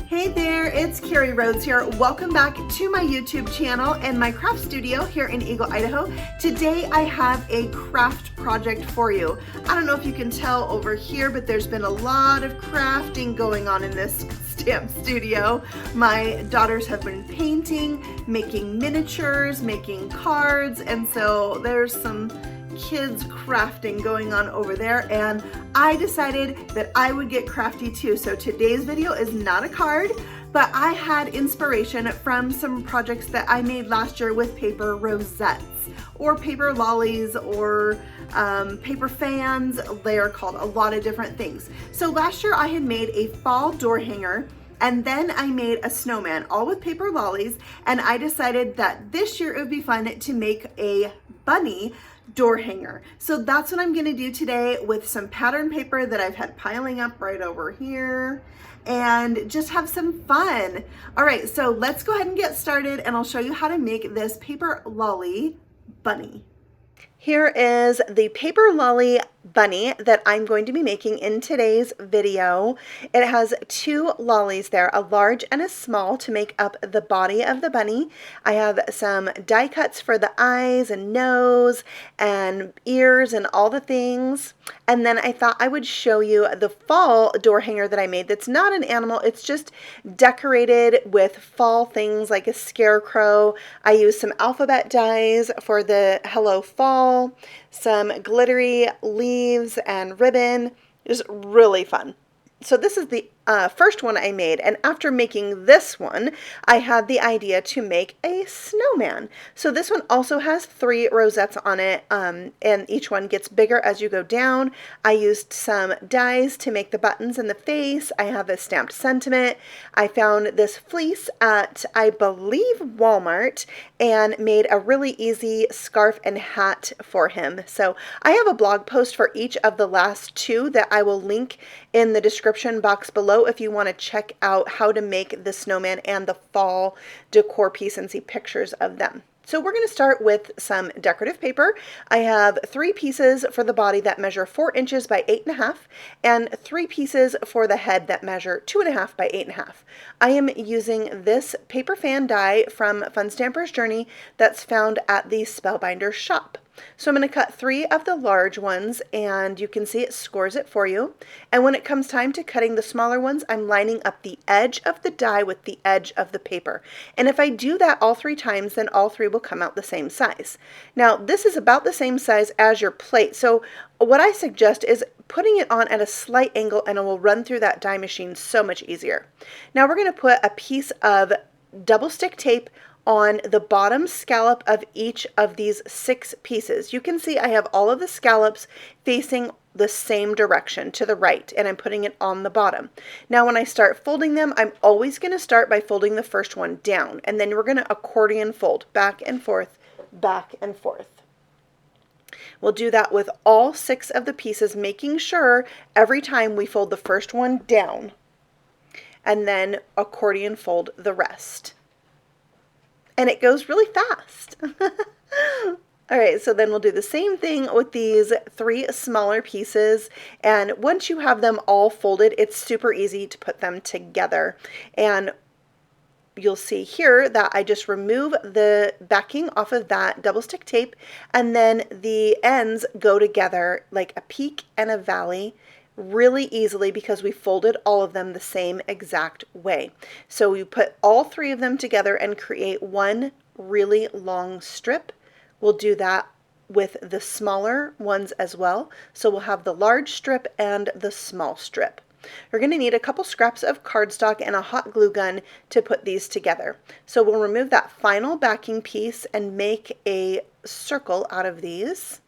Hey there, it's Carrie Rhoades here. Welcome back to my YouTube channel and my craft studio here in Eagle, Idaho. Today I have a craft project for you. I don't know if you can tell over here, but there's been a lot of crafting going on in this stamp studio. My daughters have been painting, making miniatures, making cards, and so there's some kids crafting going on over there, and I decided that I would get crafty too. So today's video is not a card, but I had inspiration from some projects that I made last year with paper rosettes or paper lollies or paper fans. They are called a lot of different things. So last year I had made a fall door hanger, and then I made a snowman, all with paper lollies, and I decided that this year it would be fun to make a bunny door hanger. So that's what I'm gonna do today with some pattern paper that I've had piling up right over here, and just have some fun. All right, so let's go ahead and get started, and I'll show you how to make this paper lolly bunny. Here is the paper lolly bunny that I'm going to be making in today's video. It has two lollies there, a large and a small, to make up the body of the bunny. I have some die cuts for the eyes and nose and ears and all the things. And then I thought I would show you the fall door hanger that I made. That's not an animal, it's just decorated with fall things like a scarecrow. I used some alphabet dies for the Hello Fall, some glittery leaves and ribbon. It was really fun. So this is the first one I made, and after making this one, I had the idea to make a snowman. So this one also has 3 rosettes on it, and each one gets bigger as you go down. I used some dies to make the buttons and the face. I have a stamped sentiment. I found this fleece at, I believe, Walmart, and made a really easy scarf and hat for him. So I have a blog post for each of the last 2 that I will link in the description box below if you want to check out how to make the snowman and the fall decor piece and see pictures of them. So we're going to start with some decorative paper. I have 3 pieces for the body that measure 4 inches by 8.5, and 3 pieces for the head that measure 2.5 by 8.5. I am using this paper fan die from Fun Stamper's Journey that's found at the Spellbinder shop. So I'm going to cut 3 of the large ones, and you can see it scores it for you. And when it comes time to cutting the smaller ones, I'm lining up the edge of the die with the edge of the paper. And if I do that all 3 times, then all 3 will come out the same size. Now, this is about the same size as your plate. So what I suggest is putting it on at a slight angle, and it will run through that die machine so much easier. Now we're going to put a piece of double stick tape on the bottom scallop of each of these 6 pieces. You can see I have all of the scallops facing the same direction to the right, and I'm putting it on the bottom. Now when I start folding them, I'm always going to start by folding the first one down, and then we're going to accordion fold back and forth, back and forth. We'll do that with all 6 of the pieces, making sure every time we fold the first one down and then accordion fold the rest. And it goes really fast. All right, so then we'll do the same thing with these 3 smaller pieces. And once you have them all folded, it's super easy to put them together. And you'll see here that I just remove the backing off of that double stick tape, and then the ends go together like a peak and a valley really easily because we folded all of them the same exact way. So we put all 3 of them together and create one really long strip. We'll do that with the smaller ones as well. So we'll have the large strip and the small strip. You're going to need a couple scraps of cardstock and a hot glue gun to put these together. So we'll remove that final backing piece and make a circle out of these.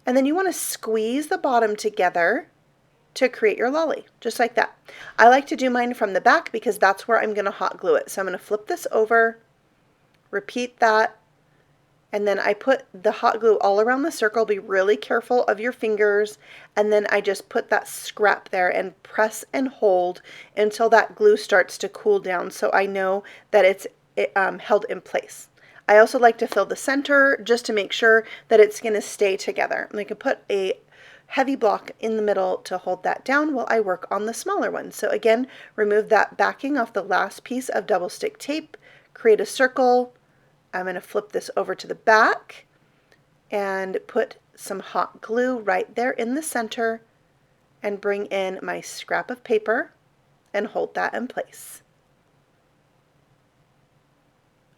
And then you want to squeeze the bottom together to create your lolly, just like that. I like to do mine from the back because that's where I'm going to hot glue it. So I'm going to flip this over, repeat that, and then I put the hot glue all around the circle. Be really careful of your fingers, and then I just put that scrap there and press and hold until that glue starts to cool down, so I know that it's held in place. I also like to fill the center just to make sure that it's going to stay together. And I can put a heavy block in the middle to hold that down while I work on the smaller one. So again, remove that backing off the last piece of double stick tape, create a circle. I'm going to flip this over to the back and put some hot glue right there in the center and bring in my scrap of paper and hold that in place.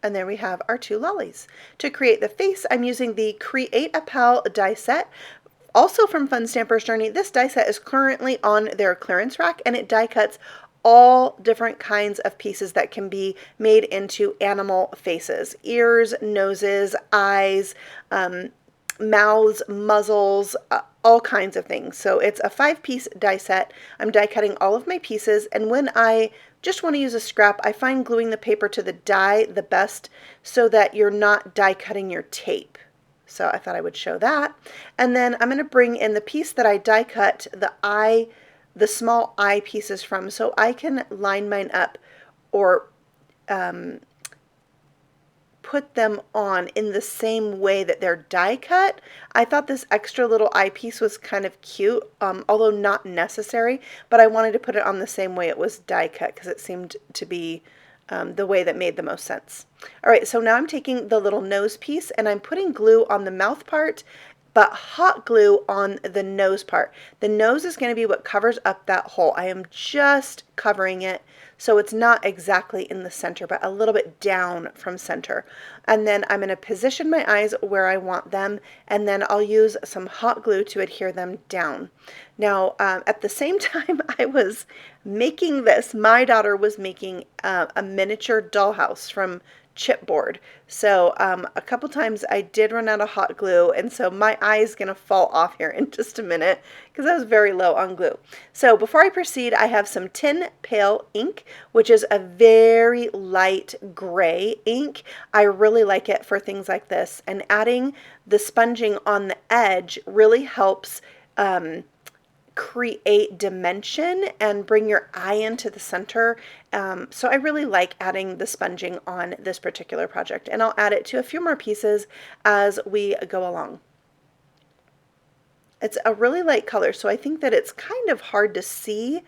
And there we have our two lollies. To create the face, I'm using the Create a Pal die set, also from Fun Stamper's Journey. This die set is currently on their clearance rack, and it die cuts all different kinds of pieces that can be made into animal faces: ears, noses, eyes, mouths, muzzles, all kinds of things. So it's a 5-piece die set. I'm die cutting all of my pieces, and when I just want to use a scrap, I find gluing the paper to the die the best so that you're not die cutting your tape. So I thought I would show that. And then I'm going to bring in the piece that I die cut the small eye pieces from, so I can line mine up or put them on in the same way that they're die cut. I thought this extra little eye piece was kind of cute, although not necessary, but I wanted to put it on the same way it was die cut because it seemed to be the way that made the most sense. All right, so now I'm taking the little nose piece and I'm putting glue on the mouth part, but hot glue on the nose part. The nose is going to be what covers up that hole. I am just covering it so it's not exactly in the center, but a little bit down from center. And then I'm going to position my eyes where I want them, and then I'll use some hot glue to adhere them down. Now, at the same time I was making this, my daughter was making a miniature dollhouse from chipboard. So a couple times I did run out of hot glue, and so my eye is going to fall off here in just a minute because I was very low on glue. So before I proceed, I have some tin Pail ink, which is a very light gray ink. I really like it for things like this, and adding the sponging on the edge really helps create dimension and bring your eye into the center. So I really like adding the sponging on this particular project, and I'll add it to a few more pieces as we go along. It's a really light color, so I think that it's kind of hard to see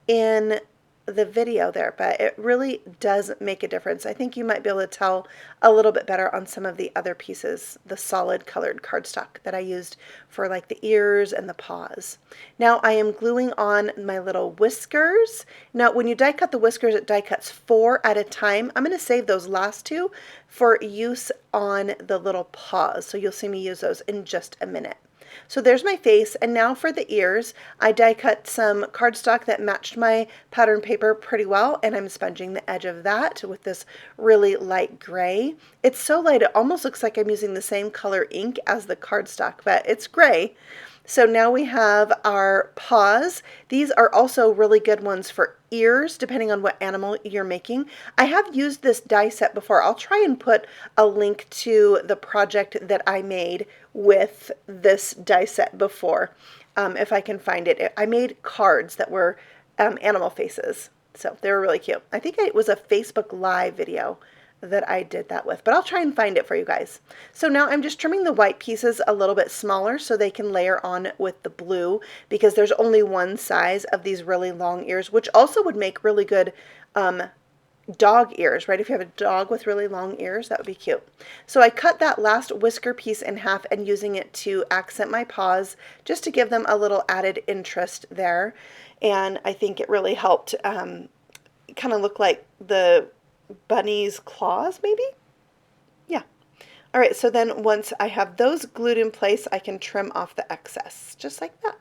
in the video there, but it really does make a difference. I think you might be able to tell a little bit better on some of the other pieces, the solid colored cardstock that I used for like the ears and the paws. Now I am gluing on my little whiskers. Now when you die cut the whiskers, it die cuts 4 at a time. I'm going to save those last 2 for use on the little paws, so you'll see me use those in just a minute. So there's my face, and now for the ears, I die cut some cardstock that matched my pattern paper pretty well, and I'm sponging the edge of that with this really light gray. It's so light it almost looks like I'm using the same color ink as the cardstock, but it's gray. So now we have our paws. These are also really good ones for ears, depending on what animal you're making. I have used this die set before. I'll try and put a link to the project that I made with this die set before, if I can find it. I made cards that were animal faces, so they were really cute. I think it was a Facebook Live video that I did that with, but I'll try and find it for you guys. So now I'm just trimming the white pieces a little bit smaller so they can layer on with the blue, because there's only one size of these really long ears, which also would make really good dog ears, right? If you have a dog with really long ears, that would be cute. So I cut that last whisker piece in half and using it to accent my paws, just to give them a little added interest there. And I think it really helped kind of look like the bunny's claws, maybe? Yeah. All right, so then once I have those glued in place, I can trim off the excess, just like that.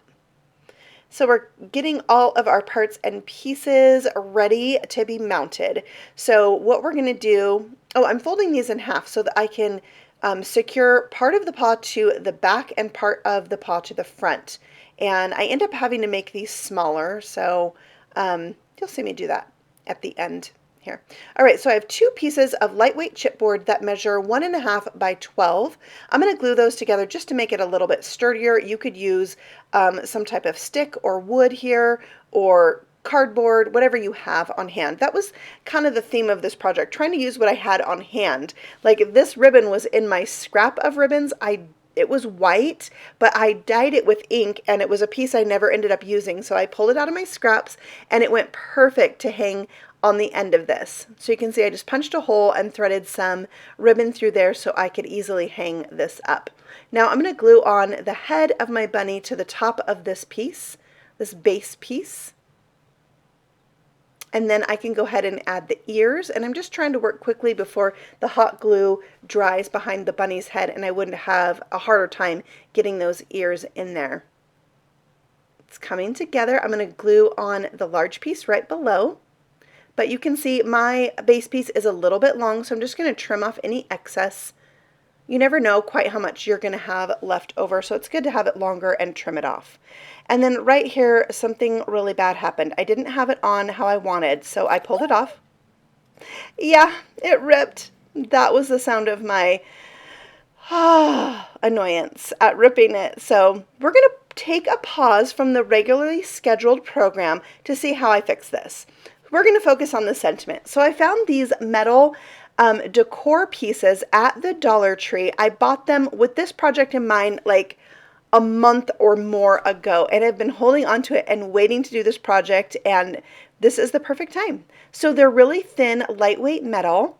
So we're getting all of our parts and pieces ready to be mounted. So what we're going to do, I'm folding these in half so that I can secure part of the paw to the back and part of the paw to the front. And I end up having to make these smaller, so you'll see me do that at the end here. All right, so I have 2 pieces of lightweight chipboard that measure 1.5 by 12. I'm going to glue those together just to make it a little bit sturdier. You could use some type of stick or wood here, or cardboard, whatever you have on hand. That was kind of the theme of this project, trying to use what I had on hand. Like if this ribbon was in my scrap of ribbons, I it was white, but I dyed it with ink, and it was a piece I never ended up using. So I pulled it out of my scraps, and it went perfect to hang on the end of this. So you can see I just punched a hole and threaded some ribbon through there so I could easily hang this up. Now I'm going to glue on the head of my bunny to the top of this piece, this base piece. And then I can go ahead and add the ears, and I'm just trying to work quickly before the hot glue dries behind the bunny's head, and I wouldn't have a harder time getting those ears in there. It's coming together. I'm going to glue on the large piece right below, but you can see my base piece is a little bit long, so I'm just going to trim off any excess. You never know quite how much you're going to have left over, so it's good to have it longer and trim it off. And then right here, something really bad happened. I didn't have it on how I wanted, so I pulled it off. Yeah, it ripped. That was the sound of my annoyance at ripping it. So we're going to take a pause from the regularly scheduled program to see how I fix this. We're going to focus on the sentiment. So I found these metal decor pieces at the Dollar Tree. I bought them with this project in mind like a month or more ago, and I've been holding on to it and waiting to do this project, and this is the perfect time. So they're really thin, lightweight metal,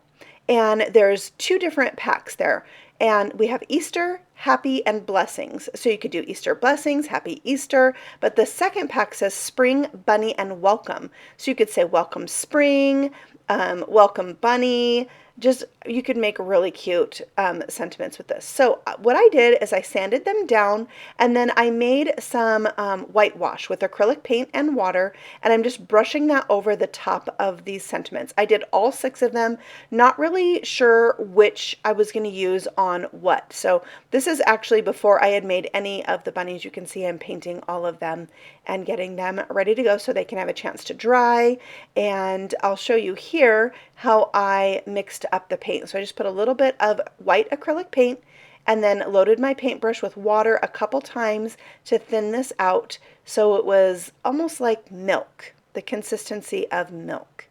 and there's 2 different packs there. And we have Easter, Happy, and Blessings. So you could do Easter Blessings, Happy Easter, but the second pack says Spring, Bunny, and Welcome. So you could say Welcome Spring, Welcome Bunny. Just, you could make really cute sentiments with this. So what I did is I sanded them down, and then I made some whitewash with acrylic paint and water, and I'm just brushing that over the top of these sentiments. I did all 6 of them, not really sure which I was going to use on what. So this is actually before I had made any of the bunnies. You can see I'm painting all of them and getting them ready to go so they can have a chance to dry. And I'll show you here how I mixed up the paint. So I just put a little bit of white acrylic paint and then loaded my paintbrush with water a couple times to thin this out so it was almost like milk, the consistency of milk.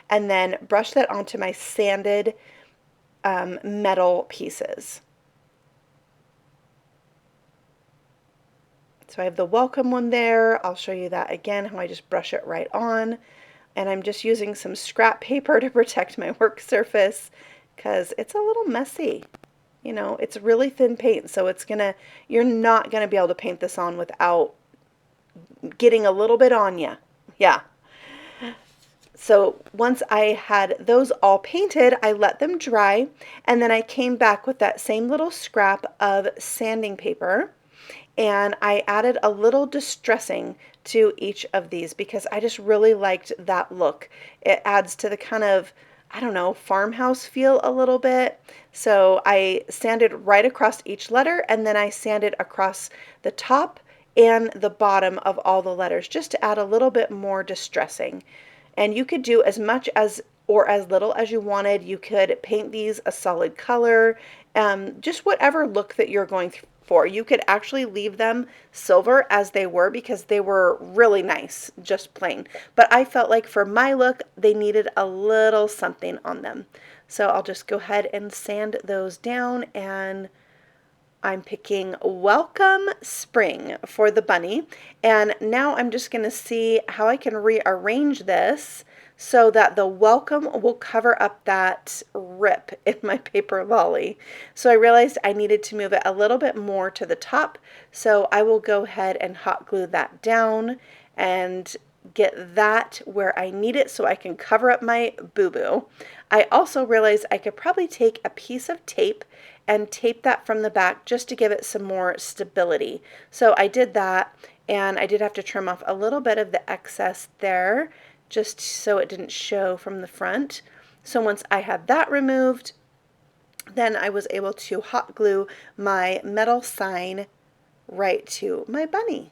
And then brush that onto my sanded metal pieces. So I have the welcome one there. I'll show you that again, how I just brush it right on. And I'm just using some scrap paper to protect my work surface because it's a little messy. You know, it's really thin paint, so you're not gonna be able to paint this on without getting a little bit on you. Yeah. So once I had those all painted, I let them dry, and then I came back with that same little scrap of sanding paper, and I added a little distressing to each of these because I just really liked that look. It adds to the kind of, I don't know, farmhouse feel a little bit. So I sanded right across each letter, and then I sanded across the top and the bottom of all the letters just to add a little bit more distressing. And you could do as much as or as little as you wanted. You could paint these a solid color, just whatever look that you're going for. You could actually leave them silver as they were because they were really nice, just plain. But I felt like for my look, they needed a little something on them. So I'll just go ahead and sand those down, and I'm picking Welcome Spring for the bunny. And now I'm just going to see how I can rearrange this so that the welcome will cover up that rip in my paper lolly. So I realized I needed to move it a little bit more to the top. So I will go ahead and hot glue that down and get that where I need it so I can cover up my boo-boo. I also realized I could probably take a piece of tape and tape that from the back just to give it some more stability. So I did that, and I did have to trim off a little bit of the excess there just so it didn't show from the front. So once I had that removed, then I was able to hot glue my metal sign right to my bunny.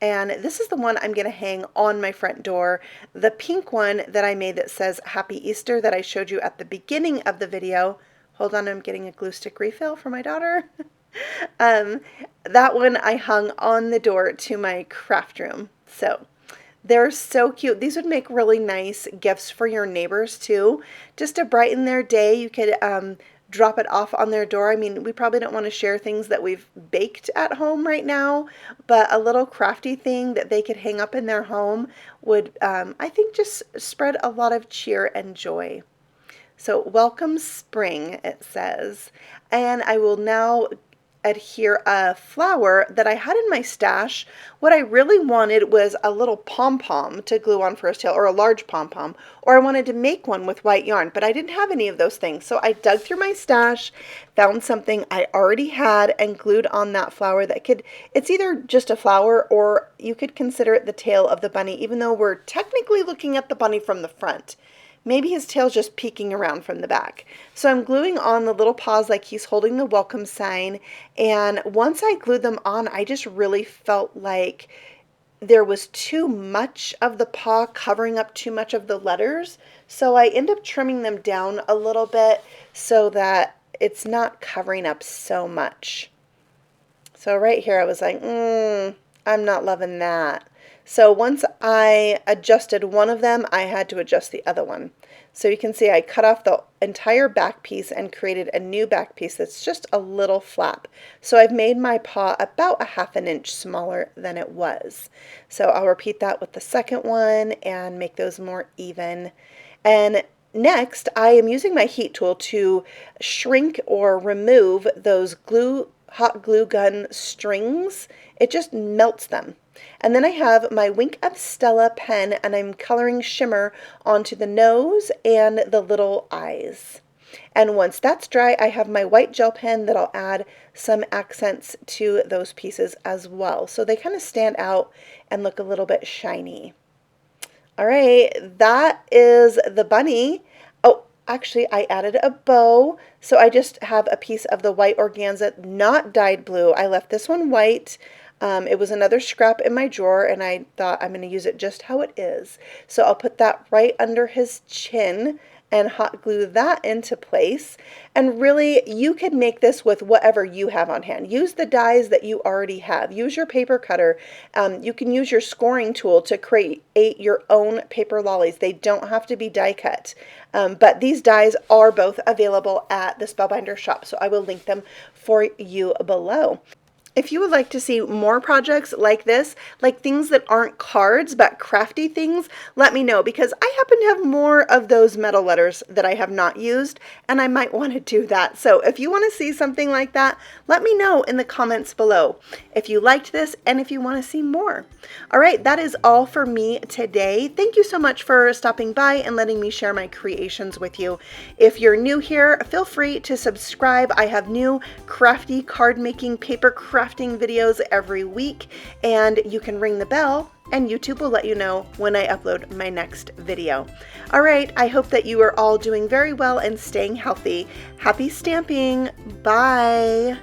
And this is the one I'm going to hang on my front door. The pink one that I made that says Happy Easter that I showed you at the beginning of the video. Hold on, I'm getting a glue stick refill for my daughter. That one I hung on the door to my craft room. So they're so cute. These would make really nice gifts for your neighbors too. Just to brighten their day, you could drop it off on their door. I mean, we probably don't want to share things that we've baked at home right now, but a little crafty thing that they could hang up in their home would, I think, just spread a lot of cheer and joy. So welcome spring, it says. And I will now adhere a flower that I had in my stash. What I really wanted was a little pom-pom to glue on for his tail, or a large pom-pom, or I wanted to make one with white yarn, but I didn't have any of those things. So I dug through my stash, found something I already had, and glued on that flower that could, it's either just a flower or you could consider it the tail of the bunny, even though we're technically looking at the bunny from the front. Maybe his tail's just peeking around from the back. So I'm gluing on the little paws like he's holding the welcome sign. And once I glued them on, I just really felt like there was too much of the paw covering up too much of the letters. So I end up trimming them down a little bit so that it's not covering up so much. So right here I was like, I'm not loving that. So once I adjusted one of them, I had to adjust the other one. So you can see I cut off the entire back piece and created a new back piece that's just a little flap. So I've made my paw about 1/2 inch smaller than it was. So I'll repeat that with the second one and make those more even. And next, I am using my heat tool to shrink or remove those hot glue gun strings. It just melts them. And then I have my Wink of Stella pen, and I'm coloring shimmer onto the nose and the little eyes. And once that's dry, I have my white gel pen that I'll add some accents to those pieces as well, so they kind of stand out and look a little bit shiny. All right, that is the bunny. Oh, actually, I added a bow, so I just have a piece of the white organza, not dyed blue. I left this one white. It was another scrap in my drawer, and I thought I'm going to use it just how it is. So I'll put that right under his chin and hot glue that into place. And really, you could make this with whatever you have on hand. Use the dies that you already have. Use your paper cutter. You can use your scoring tool to create your own paper lollies. They don't have to be die cut. But these dies are both available at the Spellbinder shop, so I will link them for you below. If you would like to see more projects like this, like things that aren't cards but crafty things, let me know, because I happen to have more of those metal letters that I have not used, and I might want to do that. So if you want to see something like that, let me know in the comments below if you liked this and if you want to see more. All right, that is all for me today. Thank you so much for stopping by and letting me share my creations with you. If you're new here, feel free to subscribe. I have new crafty card making, paper crafting videos every week, and you can ring the bell and YouTube will let you know when I upload my next video. All right, I hope that you are all doing very well and staying healthy. Happy stamping. Bye.